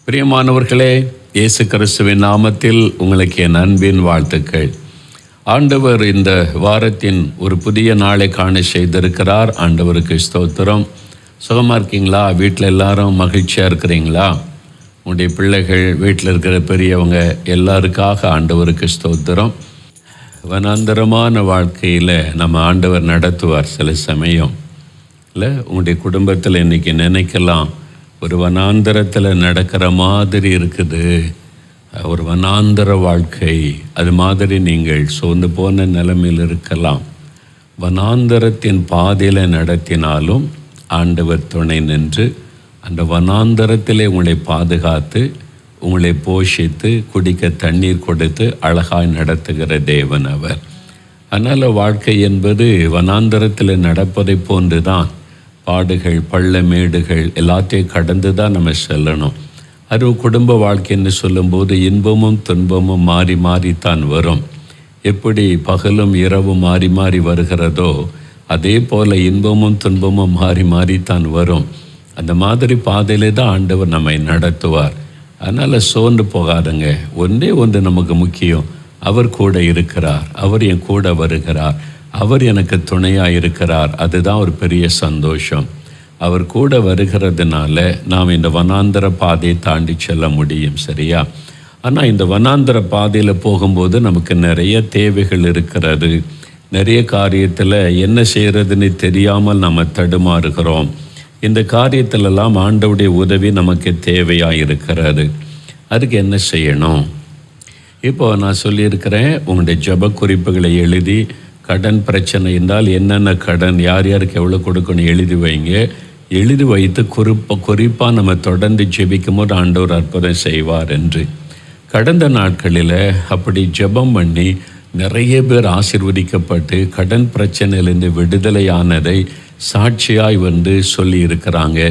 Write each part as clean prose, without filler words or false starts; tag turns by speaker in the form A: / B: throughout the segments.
A: பிரியமானவர்களே, இயேசு கிறிஸ்துவின் நாமத்தில் உங்களுக்கு என் அன்பின் வாழ்த்துக்கள். ஆண்டவர் இந்த வாரத்தின் ஒரு புதிய நாளை காண செய்திருக்கிறார். ஆண்டவருக்கு ஸ்தோத்திரம். சுகமாக இருக்கீங்களா? வீட்டில் எல்லாரும் மகிழ்ச்சியாக இருக்கிறீங்களா? உங்களுடைய பிள்ளைகள், வீட்டில் இருக்கிற பெரியவங்க எல்லாருக்காக ஆண்டவருக்கு ஸ்தோத்திரம். வனாந்தரமான வாழ்க்கையில் நம்ம ஆண்டவர் நடத்துவார். சில சமயம் இல்லை, உங்களுடைய குடும்பத்தில் இன்றைக்கி நினைக்கலாம், ஒரு வனாந்தரத்தில் நடக்கிற மாதிரி இருக்குது, ஒரு வனாந்தர வாழ்க்கை, அது மாதிரி நீங்கள் சோர்ந்து போன நிலைமையில் இருக்கலாம். வனாந்தரத்தின் பாதையில் நடத்தினாலும் ஆண்டவர் துணை நின்று அந்த வனாந்தரத்திலே உங்களை பாதுகாத்து, உங்களை போஷித்து, குடிக்க தண்ணீர் கொடுத்து அழகாய் நடத்துகிற தேவன் அவர். அதனால் வாழ்க்கை என்பது வனாந்தரத்தில் நடப்பதை போன்று தான். பாடுகள், பள்ள மேடுகள் எல்லாத்தையும் கடந்து தான் நம்ம செல்லணும். அது குடும்ப வாழ்க்கைன்னு சொல்லும்போது இன்பமும் துன்பமும் மாறி மாறித்தான் வரும். எப்படி பகலும் இரவும் மாறி மாறி வருகிறதோ அதே போல் இன்பமும் துன்பமும் மாறி மாறித்தான் வரும். அந்த மாதிரி பாதையிலே தான் ஆண்டவர் நம்மை நடத்துவார். அதனால் சோர்ந்து போகாதுங்க. ஒன்றே ஒன்று நமக்கு முக்கியம், அவர் கூட இருக்கிறார், அவர் என் கூட வருகிறார், அவர் எனக்கு துணையாக இருக்கிறார். அதுதான் ஒரு பெரிய சந்தோஷம். அவர் கூட வருகிறதுனால நாம் இந்த வனாந்தர பாதையை தாண்டி செல்ல முடியும். சரியா? ஆனால் இந்த வனாந்தர பாதையில் போகும்போது நமக்கு நிறைய தேவைகள் இருக்கிறது. நிறைய காரியத்தில் என்ன செய்கிறதுன்னு தெரியாமல் நம்ம தடுமாறுகிறோம். இந்த காரியத்திலெல்லாம் ஆண்டவருடைய உதவி நமக்கு தேவையாக இருக்கிறது. அதுக்கு என்ன செய்யணும்? இப்போ நான் சொல்லியிருக்கிறேன், உங்களுடைய ஜெப குறிப்புகளை எழுதி, கடன் பிரச்சனை இருந்தால் என்னென்ன கடன், யார் யாருக்கு எவ்வளோ கொடுக்கணும் எழுதி வைங்க. எழுதி வைத்து குறிப்பாக நம்ம தொடர்ந்து ஜெபிக்கும் போது ஆண்டவர் அற்புதம் செய்வார் என்று. கடந்த நாட்களில் அப்படி ஜெபம் பண்ணி நிறைய பேர் ஆசீர்வதிக்கப்பட்டு கடன் பிரச்சனையிலேருந்து விடுதலையானதை சாட்சியாய் வந்து சொல்லி இருக்கிறாங்க.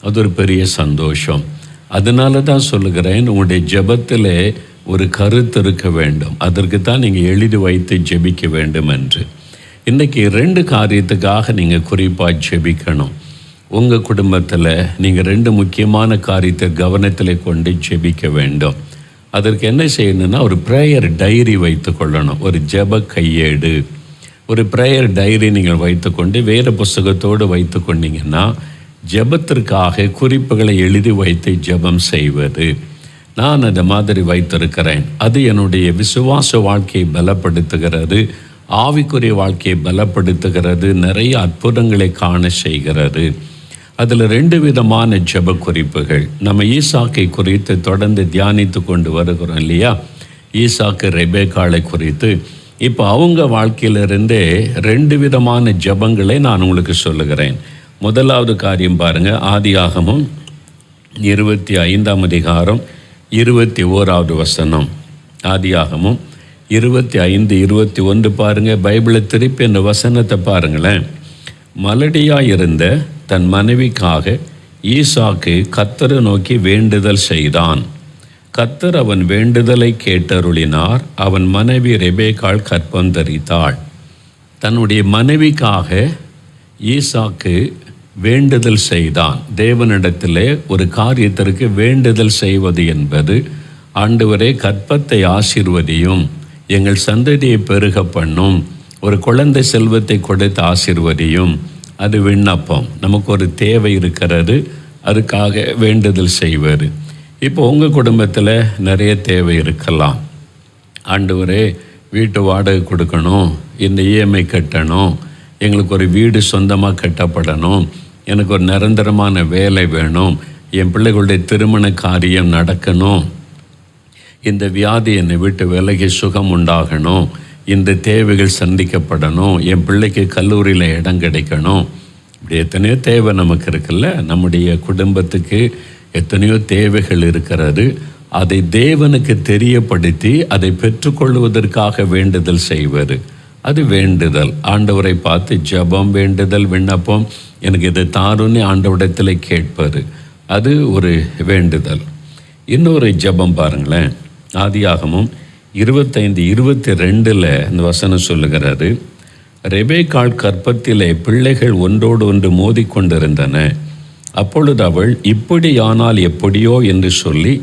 A: அது ஒரு பெரிய சந்தோஷம். அதனால தான் சொல்லுகிறேன், உங்களுடைய ஜெபத்தில் ஒரு கருத்து இருக்க வேண்டும். அதற்கு தான் நீங்கள் எழுதி வைத்து ஜெபிக்க வேண்டும் என்று. இன்றைக்கி 2 காரியத்துக்காக நீங்கள் குறிப்பாக ஜெபிக்கணும். உங்கள் குடும்பத்தில் நீங்கள் 2 முக்கியமான காரியத்தை கவனத்தில் கொண்டு ஜெபிக்க வேண்டும். அதற்கு என்ன செய்யணும்னா, ஒரு ப்ரேயர் டைரி வைத்து கொள்ளணும். ஒரு ஜெப கையேடு, ஒரு ப்ரேயர் டைரி நீங்கள் வைத்துக்கொண்டு வேறு புஸ்தகத்தோடு வைத்து கொண்டீங்கன்னா ஜெபத்திற்காக குறிப்புகளை எழுதி வைத்து ஜெபம் செய்வது. நான் அந்த மாதிரி வைத்திருக்கிறேன். அது என்னுடைய விசுவாச வாழ்க்கையை பலப்படுத்துகிறது, ஆவிக்குரிய வாழ்க்கையை பலப்படுத்துகிறது, நிறைய அற்புதங்களை காண செய்கிறது. அதில் 2 விதமான ஜெப குறிப்புகள். நம்ம ஈசாக்கை குறித்து தொடர்ந்து தியானித்து கொண்டு வருகிறோம் இல்லையா? ஈசாக்கு, ரெபேக்காளை குறித்து. இப்போ அவங்க வாழ்க்கையிலிருந்தே 2 விதமான ஜெபங்களை நான் உங்களுக்கு சொல்லுகிறேன். முதலாவது காரியம் பாருங்கள், ஆதியாகமம் 25ஆம் அதிகாரம் 21வது வசனம். ஆதியாகமம் 25:21 பாருங்கள். பைபிளை திருப்பி அந்த வசனத்தை பாருங்களேன். மலடியாயிருந்த தன் மனைவிக்காக ஈசாக்கு கர்த்தரை நோக்கி வேண்டுதல் செய்தான். கர்த்தர் அவன் வேண்டுதலை கேட்டருளினார். அவன் மனைவி ரெபேக்காள் கர்ப்பம் தரித்தாள். தன்னுடைய மனைவிக்காக ஈசாக்கு வேண்டுதல் செய்தான். தேவனிடத்திலே ஒரு காரியத்திற்கு வேண்டுதல் செய்வது என்பது, ஆண்டவரே கற்பத்தை ஆசீர்வதியும், எங்கள் சந்ததியை பெருக பண்ணும், ஒரு குழந்தை செல்வத்தை கொடுத்து ஆசீர்வதியும். அது விண்ணப்பம். நமக்கு ஒரு தேவை இருக்கிறது, அதுக்காக வேண்டுதல் செய்வது. இப்போ உங்கள் குடும்பத்தில் நிறைய தேவை இருக்கலாம். ஆண்டவரே வீட்டு வாடகை கொடுக்கணும், இந்த இஎம்ஐ கட்டணும், எங்களுக்கு ஒரு வீடு சொந்தமாக கட்டப்படணும், எனக்கு ஒரு நிரந்தரமான வேலை வேணும், என் பிள்ளைகளுடைய திருமண காரியம் நடக்கணும், இந்த வியாதி என்னை விட்டு விலகி சுகம் உண்டாகணும், இந்த தேவைகள் சந்திக்கப்படணும், என் பிள்ளைக்கு கல்லூரியில் இடம் கிடைக்கணும். இப்படி எத்தனையோ தேவை நமக்கு இருக்குல்ல. நம்முடைய குடும்பத்துக்கு எத்தனையோ தேவைகள் இருக்கிறது. அதை தேவனுக்கு தெரியப்படுத்தி அதை பெற்றுக்கொள்வதற்காக வேண்டுதல் செய்வது, அது வேண்டுதல். ஆண்டவரை பார்த்து ஜெபம், வேண்டுதல், விண்ணப்பம், எனக்கு இதை தாருன்னு ஆண்டவரிடத்தில் கேட்பது, அது ஒரு வேண்டுதல். இன்னொரு ஜெபம் பாருங்களேன். ஆதியாகமம் 25:22 இந்த வசனம் சொல்லுகிறாரு, ரெபேக்காள் கற்பத்திலே பிள்ளைகள் ஒன்றோடு ஒன்று மோதிக்கொண்டிருந்தன. அப்பொழுது அவள், இப்படியானால் எப்படியோ என்று சொல்லி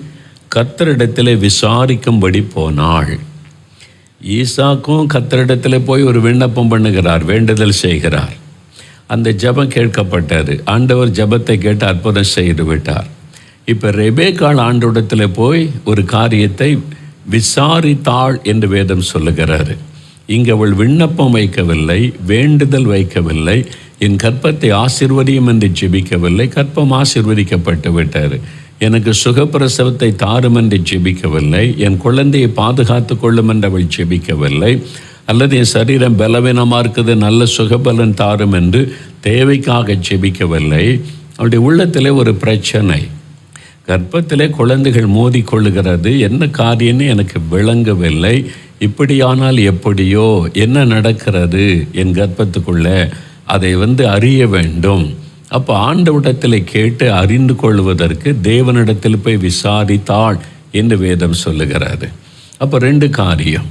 A: கர்த்தரிடத்திலே விசாரிக்கும்படி போனாள். ஈசாக்கும் கர்த்தரிடத்தில் போய் ஒரு விண்ணப்பம் பண்ணுகிறார், வேண்டுதல் செய்கிறார். அந்த ஜெபம் கேட்கப்பட்டது. ஆண்டவர் ஜெபத்தை கேட்டு அற்புதம் செய்து விட்டார். இப்போ ரெபேக்காள் ஆண்டவரிடத்தில் போய் ஒரு காரியத்தை விசாரித்தாள் என்று வேதம் சொல்லுகிறாரு. இங்கே அவள் விண்ணப்பம் வைக்கவில்லை, வேண்டுதல் வைக்கவில்லை, என் கற்பத்தை ஆசீர்வதியும் என்று ஜெபிக்கவில்லை. கற்பம் ஆசீர்வதிக்கப்பட்டு விட்டார். எனக்கு சுகப்பிரசவத்தை தாரும் என்று ஜெபிக்கவில்லை, என் குழந்தையை பாதுகாத்து கொள்ளும் என்று அவள் ஜெபிக்கவில்லை, அல்லது என் சரீரம் பலவீனமாக இருக்குது நல்ல சுகபலன் தாரும் என்று தேவைக்காக ஜெபிக்கவில்லை. அவளுடைய உள்ளத்திலே ஒரு பிரச்சனை, கர்ப்பத்திலே குழந்தைகள் மோதி கொள்ளுகிறது, என்ன காரியம்னு எனக்கு விளங்கவில்லை, இப்படியானால் எப்படியோ, என்ன நடக்கிறது என் கர்ப்பத்துக்குள்ளே, அதை அறிய வேண்டும். அப்போ ஆண்டவரிடத்தில் கேட்டு அறிந்து கொள்வதற்கு தேவனிடத்தில் போய் விசாரித்தாள் என்று வேதம் சொல்லுகிறாரு. அப்போ 2 காரியம்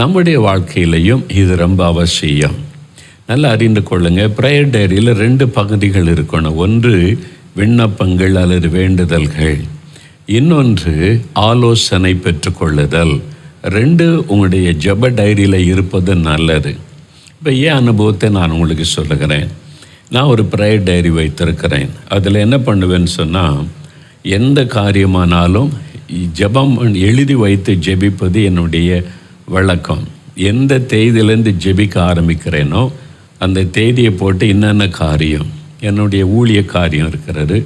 A: நம்முடைய வாழ்க்கையிலையும் இது ரொம்ப அவசியம். நல்லா அறிந்து கொள்ளுங்க. ப்ரேயர் டைரியில் 2 பகுதிகள் இருக்கணும். ஒன்று விண்ணப்பங்கள் அல்லது வேண்டுதல்கள், இன்னொன்று ஆலோசனை பெற்றுக்கொள்ளுதல். 2 உங்களுடைய ஜெப டைரியில் இருப்பது நல்லது. இப்போ ஏன் அனுபவத்தை நான் உங்களுக்கு சொல்லுகிறேன். நான் ஒரு ப்ரேயர் டைரி வைத்திருக்கிறேன். அதில் என்ன பண்ணுவேன்னு சொன்னால், எந்த காரியமானாலும் ஜெபம் எழுதி வைத்து ஜெபிப்பது என்னுடைய வழக்கம். எந்த தேதியிலேருந்து ஜெபிக்க ஆரம்பிக்கிறேனோ அந்த தேதியை போட்டு என்னென்ன காரியம், என்னுடைய ஊழிய காரியம் இருக்கிறது,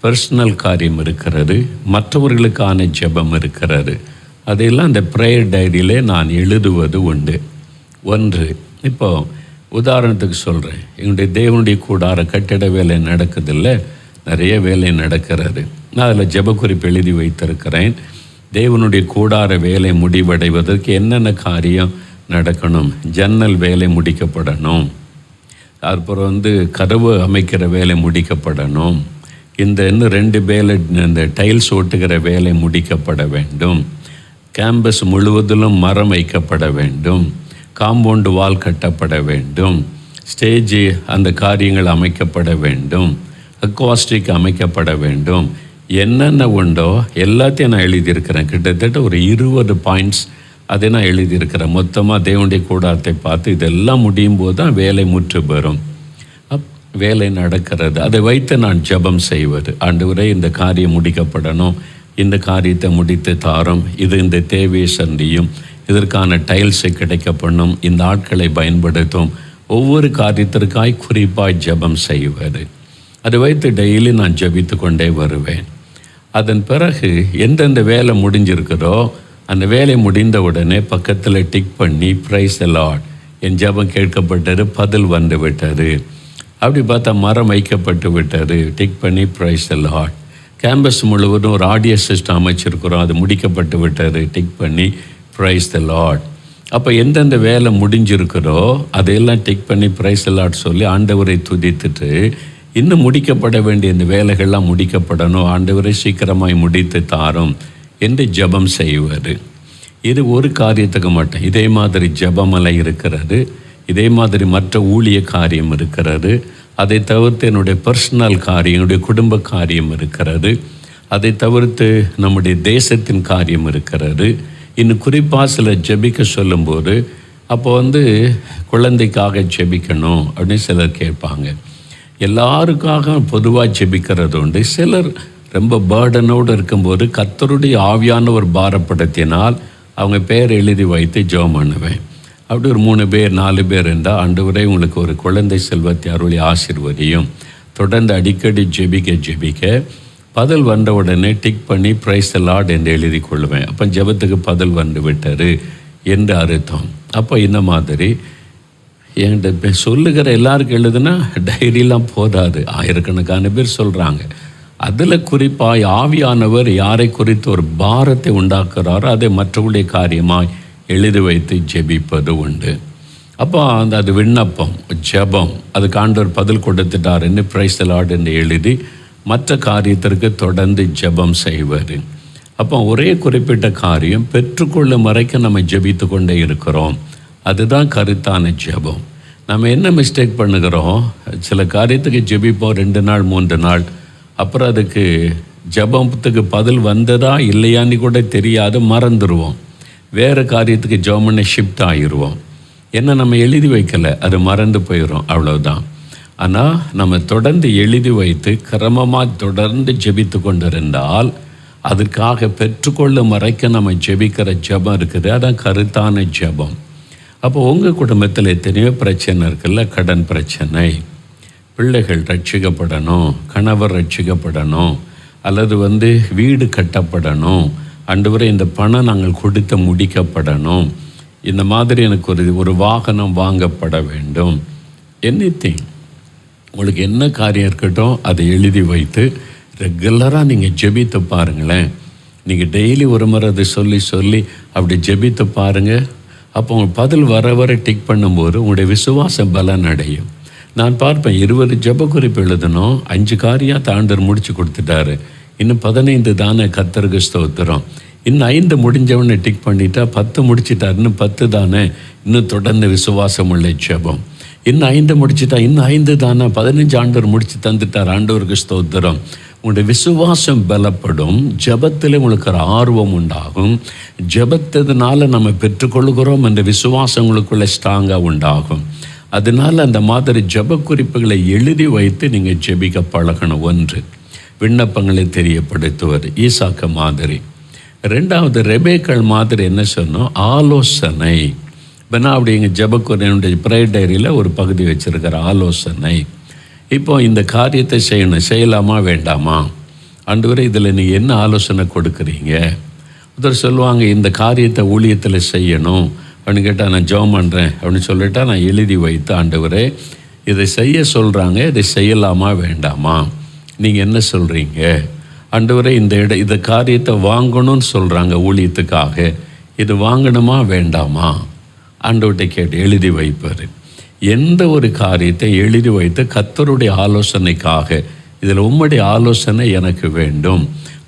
A: பர்சனல் காரியம் இருக்கிறது, மற்றவர்களுக்கான ஜெபம் இருக்கிறது, அதையெல்லாம் அந்த ப்ரேயர் டைரியிலே நான் எழுதுவது உண்டு. ஒன்று, இப்போ உதாரணத்துக்கு சொல்கிறேன், எங்களுடைய தேவனுடைய கூடார கட்டிட வேலை நடக்குதில்ல, நிறைய வேலை நடக்கிறது. நான் அதில் ஜெப குறிப்பு எழுதி வைத்திருக்கிறேன். தேவனுடைய கூடார வேலை முடிவடைவதற்கு என்னென்ன காரியம் நடக்கணும். ஜன்னல் வேலை முடிக்கப்படணும், அப்புறம் கதவு அமைக்கிற வேலை முடிக்கப்படணும், இன்னும் 2 வேலை இந்த டைல்ஸ் ஓட்டுகிற வேலை முடிக்கப்பட வேண்டும், கேம்பஸ் முழுவதிலும் மரம் வைக்கப்பட வேண்டும், காம்பவுண்டு வால் கட்டப்பட வேண்டும், ஸ்டேஜ் அந்த காரியங்கள் அமைக்கப்பட வேண்டும், அக்வாஸ்டிக் அமைக்கப்பட வேண்டும், என்னென்ன உண்டோ எல்லாத்தையும் நான் எழுதியிருக்கிறேன். கிட்டத்தட்ட ஒரு 20 பாயிண்ட்ஸ் அதை நான் எழுதியிருக்கிறேன். மொத்தமாக தேவனுடைய கூடாரத்தை பார்த்து இதெல்லாம் முடியும் போது தான் வேலை முற்று பெறும். வேலை நடக்கிறது. அதை வைத்து நான் ஜெபம் செய்வது. ஆண்டவரே, இந்த காரியம் முடிக்கப்படணும், இந்த காரியத்தை முடித்து தாரும், இது இந்த தேவையை சந்தியும், இதற்கான டைல்ஸை கிடைக்கப்படணும், இந்த ஆட்களை பயன்படுத்தும், ஒவ்வொரு காரியத்திற்காய் குறிப்பாய் ஜெபம் செய்வது. அதை வைத்து டெய்லி நான் ஜெபித்து கொண்டே வருவேன். அதன் பிறகு எந்தெந்த வேலை முடிஞ்சிருக்கிறோ அந்த வேலை முடிந்த உடனே பக்கத்தில் டிக் பண்ணி பிரைஸ் தி லார்ட், என் ஜெபம் கேட்கப்பட்டது, பதில் வந்து விட்டது. அப்படி பார்த்தா மரம் வைக்கப்பட்டு விட்டது, டிக் பண்ணி பிரைஸ் தி லார்ட். கேம்பஸ் முழுவதும் ஒரு ஆடியோ சிஸ்டம் அமைச்சிருக்கிறோம், அது முடிக்கப்பட்டு விட்டது, டிக் பண்ணி பிரைஸ் தி லார்ட். அப்போ எந்தெந்த வேலை முடிஞ்சிருக்கிறோ அதையெல்லாம் டிக் பண்ணி பிரைஸ் தி லார்ட் சொல்லி ஆண்டவரை துதித்துட்டு, இன்னும் முடிக்கப்பட வேண்டிய இந்த வேலைகள்லாம் முடிக்கப்படணும், ஆண்டவரை சீக்கிரமாய் முடித்து தாரும் என்று ஜெபம் செய்வது. இது ஒரு காரியத்துக்கு மட்டும். இதே மாதிரி ஜெபமலை இருக்கிறது, இதே மாதிரி மற்ற ஊழிய காரியம் இருக்கிறது, அதை தவிர்த்து என்னுடைய பர்சனல் காரியம், என்னுடைய குடும்ப காரியம் இருக்கிறது, அதை தவிர்த்து நம்முடைய தேசத்தின் காரியம் இருக்கிறது. இன்னும் குறிப்பாக சில ஜெபிக்க சொல்லும்போது அப்போ குழந்தைக்காக ஜெபிக்கணும் அப்படின்னு சிலர் கேட்பாங்க. எல்லாருக்காக பொதுவாக ஜெபிக்கிறது உண்டு. சிலர் ரொம்ப பேர்டனோடு இருக்கும்போது கர்த்தருடைய ஆவியானவர் பாரப்படுத்தினால் அவங்க பேர் எழுதி வைத்து ஜெபம் பண்ணுவேன். அப்படி ஒரு 3 பேர் 4 பேர் இருந்தால், ஆண்டவரே உங்களுக்கு ஒரு குழந்தை செல்வத்தை அருளி ஆசீர்வதியும், தொடர்ந்து அடிக்கடி ஜெபிக்க பதில் வந்த உடனே டிக் பண்ணி பிரைஸ் தி லார்ட் என்று எழுதி கொள்வேன். அப்போ ஜெபத்துக்கு பதில் வந்து விட்டாரு என்று அர்த்தம். அப்போ இந்த மாதிரி என்கிட்ட சொல்லுகிற எல்லாருக்கும் எழுதுனா டைரிலாம் போதாது, ஆயிரக்கணக்கான பேர் சொல்கிறாங்க. அதில் குறிப்பாக ஆவியானவர் யாரை குறித்து ஒரு பாரத்தை உண்டாக்குறாரோ அதை மற்றவருடைய காரியமாய் எழுதி வைத்து ஜெபிப்பது உண்டு. அப்போ அது விண்ணப்பம், ஜெபம், அதுக்கு ஆண்டவர் பதில் கொடுத்துட்டாருன்னு பிரைஸ் தி லார்ட் என்று எழுதி மற்ற காரியத்திற்கு தொடர்ந்து ஜெபம் செய்வது. அப்போ ஒரே குறிப்பிட்ட காரியம் பெற்றுக்கொள்ளும் வரைக்கும் நம்ம ஜெபித்து கொண்டே இருக்கிறோம். அதுதான் கருத்தான ஜெபம். நம்ம என்ன மிஸ்டேக் பண்ணுகிறோம், சில காரியத்துக்கு ஜெபிப்போம் 2 நாள் 3 நாள், அப்புறம் அதுக்கு ஜெபத்துக்கு பதில் வந்ததா இல்லையான்னு கூட தெரியாது, மறந்துடுவோம். வேறு காரியத்துக்கு ஜெபம் பண்ணி ஷிஃப்ட் ஆகிடுவோம். என்ன நம்ம எழுதி வைக்கலை, அது மறந்து போயிடும், அவ்வளோதான். ஆனால் நம்ம தொடர்ந்து எழுதி வைத்து கிரமமாக தொடர்ந்து ஜெபித்து கொண்டிருந்தால் அதற்காக பெற்றுக்கொள்ளும் வரைக்கும் நம்ம ஜெபிக்கிற ஜெபம் இருக்குது, அதான் கருத்தான ஜெபம். அப்போ உங்கள் குடும்பத்தில் எத்தனையோ பிரச்சனை இருக்குல்ல, கடன் பிரச்சனை, பிள்ளைகள் ரட்சிக்கப்படணும், கணவர் ரட்சிக்கப்படணும், அல்லது வீடு கட்டப்படணும், ஆண்டவரே இந்த பணம் நாங்கள் கொடுத்து முடிக்கப்படணும், இந்த மாதிரி எனக்கு ஒரு வாகனம் வாங்கப்பட வேண்டும், எனிதிங் உங்களுக்கு என்ன காரியம் இருக்கட்டும் அதை எழுதி வைத்து ரெகுலராக நீங்கள் ஜெபித்து பாருங்களேன். நீங்கள் டெய்லி ஒரு முறை அதை சொல்லி அப்படி ஜெபித்து பாருங்கள். அப்போ உங்கள் பதில் வர டிக் பண்ணும்போது உங்களுடைய விசுவாசம் பலன் அடையும். நான் பார்ப்பேன், 20 ஜெப குறிப்பு எழுதணும், 5 காரியம் ஆண்டவர் முடிச்சு கொடுத்துட்டாரு, இன்னும் 15 தானே, கர்த்தருக்கு ஸ்தோத்திரம். இன்னும் 5 முடிஞ்சவொடனே டிக் பண்ணிட்டா 10 முடிச்சிட்டார், இன்னும் 10 தானே, இன்னும் தொடர்ந்து விசுவாசம் உள்ள ஜெபம். இன்னும் 5 முடிச்சுட்டா இன்னும் 5 தானே, 15 ஆண்டவர் முடிச்சு தந்துட்டார், ஆண்டவருக்கு ஸ்தோத்திரம். உங்களுடைய விசுவாசம் பலப்படும், ஜெபத்தில் உங்களுக்கு ஒரு ஆர்வம் உண்டாகும், ஜெபத்ததுனால நம்ம பெற்றுக்கொள்கிறோம் என்ற விசுவாசம் உங்களுக்குள்ள ஸ்ட்ராங்காக உண்டாகும். அதனால் அந்த மாதிரி ஜெப குறிப்புகளை எழுதி வைத்து நீங்கள் ஜெபிக்க பழகணும். 1 விண்ணப்பங்களை தெரியப்படுத்துவது, ஈசாக்கு மாதிரி. 2வது ரெபேக்காள் மாதிரி என்ன சொன்னோம், ஆலோசனை. இப்போ நான் அப்படி எங்கள் ஜெபக்குறையினுடைய ப்ரேயர் டைரியில் ஒரு பகுதி வச்சுருக்கிற ஆலோசனை. இப்போ இந்த காரியத்தை செய்யலாமா வேண்டாமா, ஆண்டவரே இதில் நீங்கள் என்ன ஆலோசனை கொடுக்குறீங்க. ஒருத்தர் சொல்லுவாங்க இந்த காரியத்தை ஊழியத்தில் செய்யணும் அப்படின்னு கேட்டால் நான் ஜெபம் பண்ணுறேன் அப்படின்னு சொல்லிட்டா நான் எழுதி வைத்து, ஆண்டவரே இதை செய்ய சொல்கிறாங்க, இதை செய்யலாமா வேண்டாமா, நீங்கள் என்ன சொல்கிறீங்க, ஆண்டவரே இந்த காரியத்தை வாங்கணும்னு சொல்கிறாங்க ஊழியத்துக்காக, இது வாங்கணுமா வேண்டாமா, ஆண்டவர்கிட்ட கேட்டு எழுதி வைப்பார். எந்த ஒரு காரியத்தை எழுதி வைத்து கர்த்தருடைய ஆலோசனைக்காக, இதில் உம்முடைய ஆலோசனை எனக்கு வேண்டும்,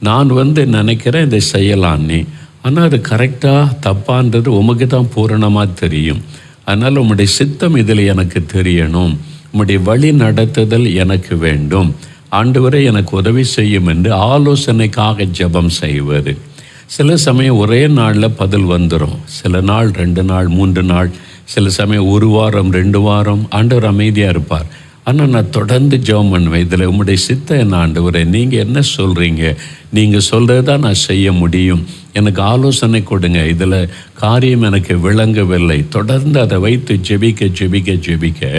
A: நான் நினைக்கிறேன் இதை செய்யலான்னு, ஆனால் அது கரெக்டாக தப்பான்றது உமக்கு தான் பூரணமாக தெரியும், அதனால் உம்முடைய சித்தம் இதில் எனக்கு தெரியணும், உம்முடைய வழி நடத்துதல் எனக்கு வேண்டும், ஆண்டவரே எனக்கு உதவி செய்யும் என்று ஆலோசனைக்காக ஜெபம் செய்வது. சில சமயம் ஒரே நாளில் பதில் வந்துடும், சில நாள் 2 நாள் 3 நாள், சில சமயம் 1 வாரம் 2 வாரம் ஆண்டவர் அமைதியாக இருப்பார். ஆனால் நான் தொடர்ந்து ஜெபம் பண்ணுவேன், இதில் உம்முடைய சித்தம் என்ன ஆண்டவரே, நீங்கள் என்ன சொல்கிறீங்க, நீங்கள் சொல்கிறது தான் நான் செய்ய முடியும், எனக்கு ஆலோசனை கொடுங்க, இதில் காரியம் எனக்கு விளங்கவில்லை. தொடர்ந்து அதை வைத்து ஜெபிக்க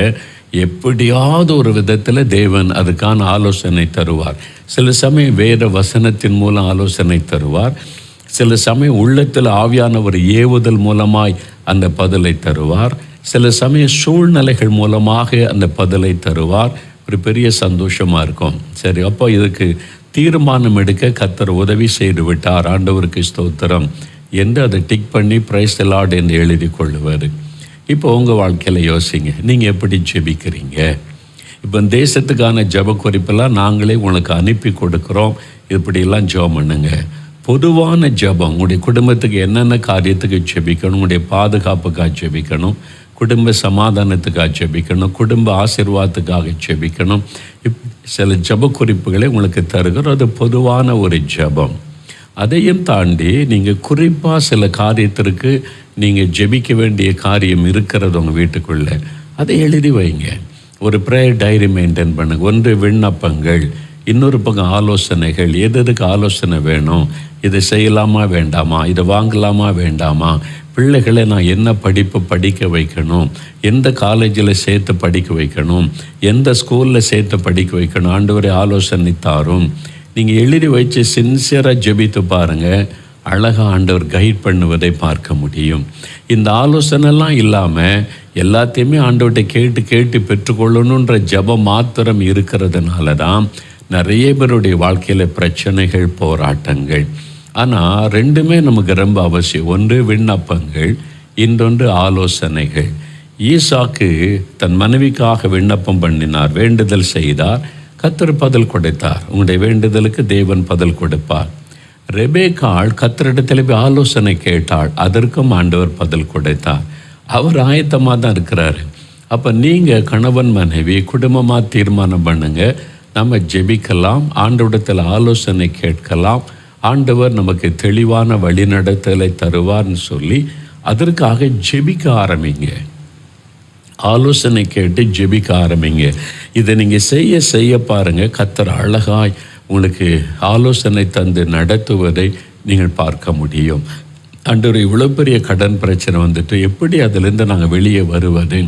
A: எப்படியாவது ஒரு விதத்தில் தேவன் அதுக்கான ஆலோசனை தருவார். சில சமயம் வேறு வசனத்தின் மூலம் ஆலோசனை தருவார், சில சமயம் உள்ளத்தில் ஆவியானவர் ஏவுதல் மூலமாய் அந்த பதிலை தருவார், சில சமயம் சூழ்நிலைகள் மூலமாக அந்த பதிலை தருவார். ஒரு பெரிய சந்தோஷமாக இருக்கும். சரி, அப்போ இதுக்கு தீர்மானம் எடுக்க கர்த்தர் உதவி செய்து விட்டார், ஆண்டவருக்கு ஸ்தோத்திரம் என்று அதை டிக் பண்ணி பிரைஸ் தி லார்ட் என்று எழுதி கொள்ளுவார். இப்போ உங்கள் வாழ்க்கையில் யோசிங்க, நீங்கள் எப்படி ஜெபிக்கிறீங்க. இப்போ தேசத்துக்கான ஜெப குறிப்பெல்லாம் நாங்களே உங்களுக்கு அனுப்பி கொடுக்குறோம், இப்படியெல்லாம் ஜெபம் பண்ணுங்க. பொதுவான ஜெபம், உங்களுடைய குடும்பத்துக்கு என்னென்ன காரியத்துக்கு ஜெபிக்கணும், உங்களுடைய பாதுகாப்புக்காக ஜெபிக்கணும், குடும்ப சமாதானத்துக்காக ஜெபிக்கணும், குடும்ப ஆசீர்வாதத்துக்காக ஜெபிக்கணும். சில ஜெப குறிப்புகளை உங்களுக்கு தருகிறோம், அது பொதுவான ஒரு ஜெபம். அதையும் தாண்டி நீங்கள் குறிப்பாக சில காரியத்திற்கு நீங்கள் ஜெபிக்க வேண்டிய காரியம் இருக்கிறது உங்கள் வீட்டுக்குள்ளே, அதை எழுதி வைங்க. ஒரு ப்ரேயர் டைரி மெயின்டைன் பண்ணுங்க. 1 விண்ணப்பங்கள், இன்னொரு பக்கம் ஆலோசனைகள், எதுக்கு ஆலோசனை வேணும், இதை செய்யலாமா வேண்டாமா, இதை வாங்கலாமா வேண்டாமா, பிள்ளைகளை நான் என்ன படிப்பு படிக்க வைக்கணும், எந்த காலேஜில் சேர்த்து படிக்க வைக்கணும், எந்த ஸ்கூலில் சேர்த்து படிக்க வைக்கணும், ஆண்டவரே ஆலோசனை தாரும். நீங்கள் எழுதி வச்சு சின்சியராக ஜெபித்து பாருங்கள், அழகாக ஆண்டவர் கைட் பண்ணுவதை பார்க்க முடியும். இந்த ஆலோசனைலாம் இல்லாமல் எல்லாத்தையுமே ஆண்டவர்கிட்ட கேட்டு பெற்றுக்கொள்ளணுன்ற ஜெபம் மாத்திரம் இருக்கிறதுனால தான் நிறைய பேருடைய வாழ்க்கையில் பிரச்சனைகள், போராட்டங்கள். ஆனால் 2மே நமக்கு ரொம்ப அவசியம். 1 விண்ணப்பங்கள், இன்னொன்று ஆலோசனைகள். ஈசாக்கு தன் மனைவிக்காக விண்ணப்பம் பண்ணினார், வேண்டுதல் செய்தார், கர்த்தர் பதில் கொடுத்தார். உங்களுடைய வேண்டுதலுக்கு தேவன் பதில் கொடுப்பார். ரெபேக்காள் கர்த்தரிடத்தில் போய் ஆலோசனை கேட்டாள், அதற்கும் ஆண்டவர் பதில் கொடுத்தார். அவர் ஆயத்தமாக தான் இருக்கிறாரு. அப்போ நீங்கள் கணவன் மனைவி குடும்பமாக தீர்மானம் பண்ணுங்க, நம்ம ஜெபிக்கலாம், ஆண்டவரிடத்தில் ஆலோசனை கேட்கலாம். ஆண்டவர் நமக்கு தெளிவான வழிநடத்தலை தருவார்னு சொல்லி அதற்காக ஜெபிக்க ஆரம்பிங்க. ஆலோசனை கேட்டு ஜெபிக்க ஆரம்பிங்க. இதை நீங்கள் செய்ய பாருங்கள், கர்த்தர் அழகாய் உங்களுக்கு ஆலோசனை தந்து நடத்துவதை நீங்கள் பார்க்க முடியும். ஆண்டவரே, இவ்வளோ பெரிய கடன் பிரச்சனை வந்துட்டு எப்படி அதிலிருந்து நாங்கள் வெளியே வருவது,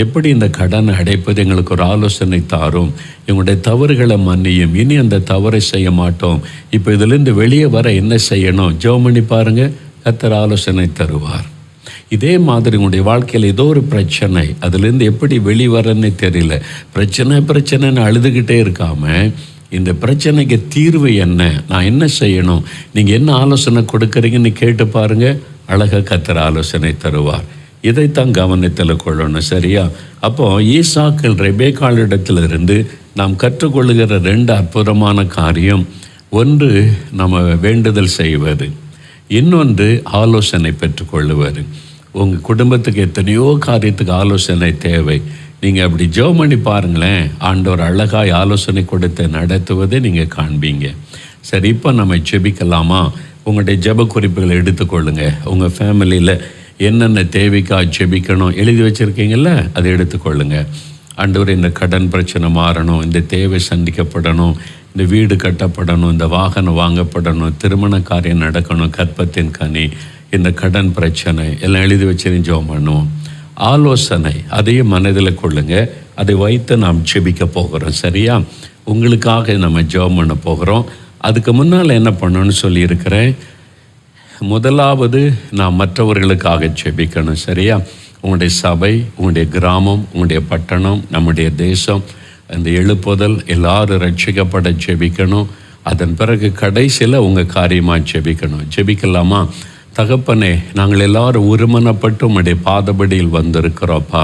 A: எப்படி இந்த கடனை அடைப்பது, எங்களுக்கு ஒரு ஆலோசனை தாரும், எங்களுடைய தவறுகளை மன்னியும், இனி அந்த தவறை செய்ய மாட்டோம், இப்போ இதிலிருந்து வெளியே வர என்ன செய்யணும், ஜெபம் பண்ணி பாருங்கள், கர்த்தர் ஆலோசனை தருவார். இதே மாதிரி உங்களுடைய வாழ்க்கையில் ஏதோ ஒரு பிரச்சனை, அதுலேருந்து எப்படி வெளிவரன்னு தெரியல, பிரச்சனைன்னு அழுதுகிட்டே இருக்காமல் இந்த பிரச்சனைக்கு தீர்வு என்ன, நான் என்ன செய்யணும், நீங்கள் என்ன ஆலோசனை கொடுக்குறீங்கன்னு கேட்டு பாருங்கள், அழகாக கர்த்தர் ஆலோசனை தருவார். இதைத்தான் கவனத்தில் கொள்ளணும். சரியா? அப்போ ஈசாக்கள் ரெபேக்காளிடத்திலிருந்து நாம் கற்றுக்கொள்ளுகிற 2 அற்புதமான காரியம், ஒன்று நம்ம வேண்டுதல் செய்வது, இன்னொன்று ஆலோசனை பெற்றுக்கொள்ளுவது. உங்கள் குடும்பத்துக்கு எத்தனையோ காரியத்துக்கு ஆலோசனை தேவை. நீங்கள் அப்படி ஜெபம் பண்ணி பாருங்களேன், ஆண்டவர் அழகாய் ஆலோசனை கொடுத்து நடத்துவதை நீங்கள் காண்பீங்க. சரி, இப்போ நம்ம ஜெபிக்கலாமா? உங்களுடைய ஜெப குறிப்புகளை எடுத்துக்கொள்ளுங்க. உங்கள் ஃபேமிலியில் என்னென்ன தேவைக்காக ஜெபிக்கணும் எழுதி வச்சுருக்கீங்கள, அதை எடுத்துக்கொள்ளுங்க. ஆண்டவரே, இந்த கடன் பிரச்சனை மாறணும், இந்த தேவை சந்திக்கப்படணும், இந்த வீடு கட்டப்படணும், இந்த வாகனம் வாங்கப்படணும், திருமண காரியம் நடக்கணும், கற்பத்தின் கனி, இந்த கடன் பிரச்சனை எல்லாம் எழுதி வச்சு ஜெபம் பண்ணுவோம். ஆலோசனை அதையும் மனதில் கொள்ளுங்க. அதை வைத்து நாம் ஜெபிக்க போகிறோம். சரியா? உங்களுக்காக நம்ம ஜெபம் பண்ண போகிறோம். அதுக்கு முன்னால் என்ன பண்ணணும்னு சொல்லியிருக்கிறேன். முதலாவது, நாம் மற்றவர்களுக்காக ஜெபிக்கணும். சரியா? உங்களுடைய சபை, உங்களுடைய கிராமம், உங்களுடைய பட்டணம், நம்முடைய தேசம், அந்த எழுப்புதல் எல்லாரும் ரட்சிக்கப்பட ஜெபிக்கணும். அதன் பிறகு கடைசியில் உங்கள் காரியமாக ஜெபிக்கணும். ஜெபிக்கலாமா? தகப்பனே, நாங்கள் எல்லாரும் ஒருமனப்பட்டு உம்முடைய பாதபடியில் வந்திருக்கிறோப்பா.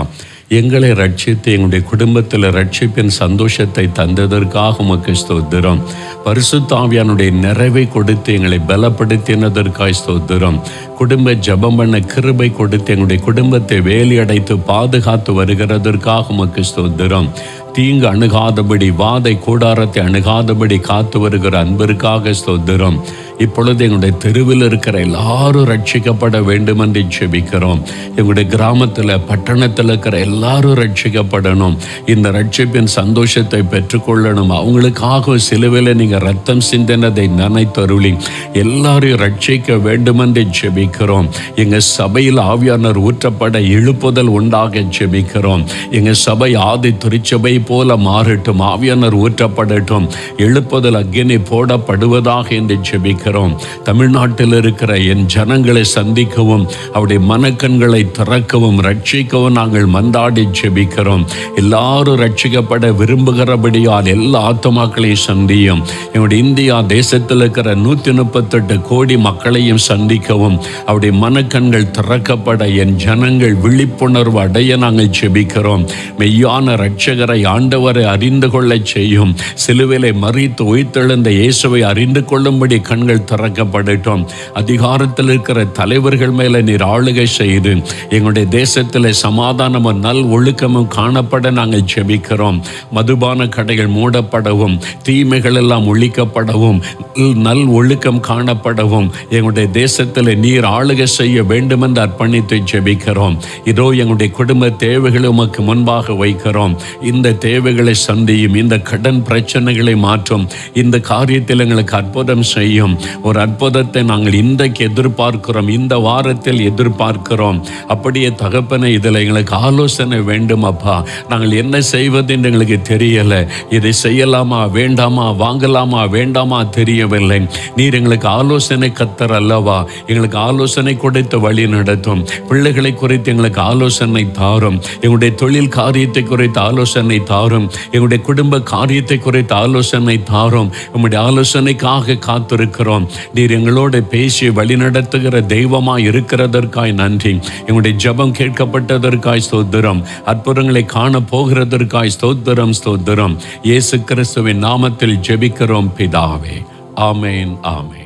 A: எங்களை ரட்சித்து எங்களுடைய குடும்பத்தில் ரட்சிப்பின் சந்தோஷத்தை தந்ததற்காக உமக்கு ஸ்தோத்திரம். பரிசுத்த ஆவியானுடைய நிறைவை கொடுத்து எங்களை பலப்படுத்தினதற்காக ஸ்தோத்திரம். குடும்ப ஜெபம் பண்ண கிருபை கொடுத்து எங்களுடைய குடும்பத்தை வேலியடைத்து பாதுகாத்து வருகிறதற்காக உமக்கு ஸ்தோத்திரம். தீங்கு அணுகாதபடி, வாதை கூடாரத்தை அணுகாதபடி காத்து வருகிற அன்பிற்காக ஸ்தோத்திரம். இப்பொழுது எங்களுடைய தெருவில் இருக்கிற எல்லாரும் ரட்சிக்கப்பட வேண்டும் என்று ஜெபிக்கிறோம். எங்களுடைய கிராமத்தில், பட்டணத்தில் இருக்கிற எல்லாரும் ரட்சிக்கப்படணும், இந்த ரட்சிப்பின் சந்தோஷத்தை பெற்றுக்கொள்ளணும். அவங்களுக்காக சிலுவையில் நீங்கள் ரத்தம் சிந்தினதை நினைத்தருளி எல்லாரையும் ரட்சிக்க வேண்டும் என்று ஜெபிக்கிறோம். எங்கள் சபையில் ஆவியானவர் ஊற்றப்பட எழுப்புதல் உண்டாக ஜெபிக்கிறோம். எங்கள் சபை ஆதி திருச்சபை போல மாறட்டும், ஆவியானவர் ஊற்றப்படட்டும், எழுப்புதல் அக்கினி போடப்படுவதாக என்று ஜெபிக்கிறோம். தமிழ்நாட்டில் இருக்கிற என் ஜனங்களை சந்திக்கவும், அவருடைய மனக்கண்களை திறக்கவும், ரட்சிக்கவும் நாங்கள் மன்றாடி ஜெபிக்கிறோம். எல்லாரும் ரட்சிக்கப்பட விரும்புகிறபடியால் எல்லா ஆத்துமாக்களையும் சந்தியும். என்னுடைய இந்தியா தேசத்தில் இருக்கிற 138 கோடி மக்களையும் சந்திக்கவும், அவருடைய மனக்கண்கள் திறக்கப்பட என் ஜனங்கள் விழிப்புணர்வு அடைய நாங்கள் ஜெபிக்கிறோம். மெய்யான ரட்சகரை, ஆண்டவரை அறிந்து கொள்ள செய்யும். சிலுவையிலே மரித்து உயிர்த்தெழுந்த இயேசுவை அறிந்து கொள்ளும்படி கண்கள் திறக்கப்படட்டும். அதிகாரத்தில் இருக்கிற தலைவர்கள் மேலே நீர் ஆளுகை செய்து எங்களுடைய தேசத்தில் சமாதானமும் நல் ஒழுக்கமும் காணப்பட நாங்கள் ஜெபிக்கிறோம். மதுபான கடைகள் மூடப்படவும், தீமைகள் எல்லாம் ஒழிக்கப்படவும், நல் ஒழுக்கம் காணப்படவும் எங்களுடைய தேசத்தில் நீர் ஆளுகை செய்ய வேண்டும் என்று அர்ப்பணித்து ஜெபிக்கிறோம். இதோ எங்களுடைய குடும்ப தேவைகளை உமக்கு முன்பாக வைக்கிறோம். இந்த தேவைகளை சந்தியும், இந்த கடன் பிரச்சனைகளை மாற்றும், இந்த காரியத்தில் எங்களுக்கு அற்புதம் செய்யும். ஒரு அற்புதத்தை நாங்கள் இன்றைக்கு எதிர்பார்க்கிறோம், இந்த வாரத்தில் எதிர்பார்க்கிறோம். அப்படியே தகப்பனை, இதில் எங்களுக்கு ஆலோசனை வேண்டும் அப்பா. நாங்கள் என்ன செய்வது என்று எங்களுக்கு தெரியலை. இதை செய்யலாமா வேண்டாமா, வாங்கலாமா வேண்டாமா தெரியவில்லை. நீர் எங்களுக்கு ஆலோசனை கர்த்தர் அல்லவா? எங்களுக்கு ஆலோசனை கொடுத்து வழி நடத்தும். பிள்ளைகளை குறித்து எங்களுக்கு ஆலோசனை தாரும். எங்களுடைய தொழில் காரியத்தை குறித்து ஆலோசனை தாரும். எங்களுடைய குடும்ப காரியத்தை குறித்து ஆலோசனை தாரும். உம்முடைய ஆலோசனைக்காக காத்திருக்கிறோம். நீர் எங்களோடு பேசி வழிநடத்துகிற தெய்வமாய் இருக்கிறதற்காய் நன்றி. எங்களுடைய ஜெபம் கேட்கப்பட்டதற்காய் ஸ்தோத்திரம். அற்புதங்களை காண போகிறதற்காய் ஸ்தோத்திரம், ஸ்தோத்திரம். இயேசு கிறிஸ்துவின் நாமத்தில் ஜெபிக்கிறோம் பிதாவே. ஆமேன், ஆமேன்.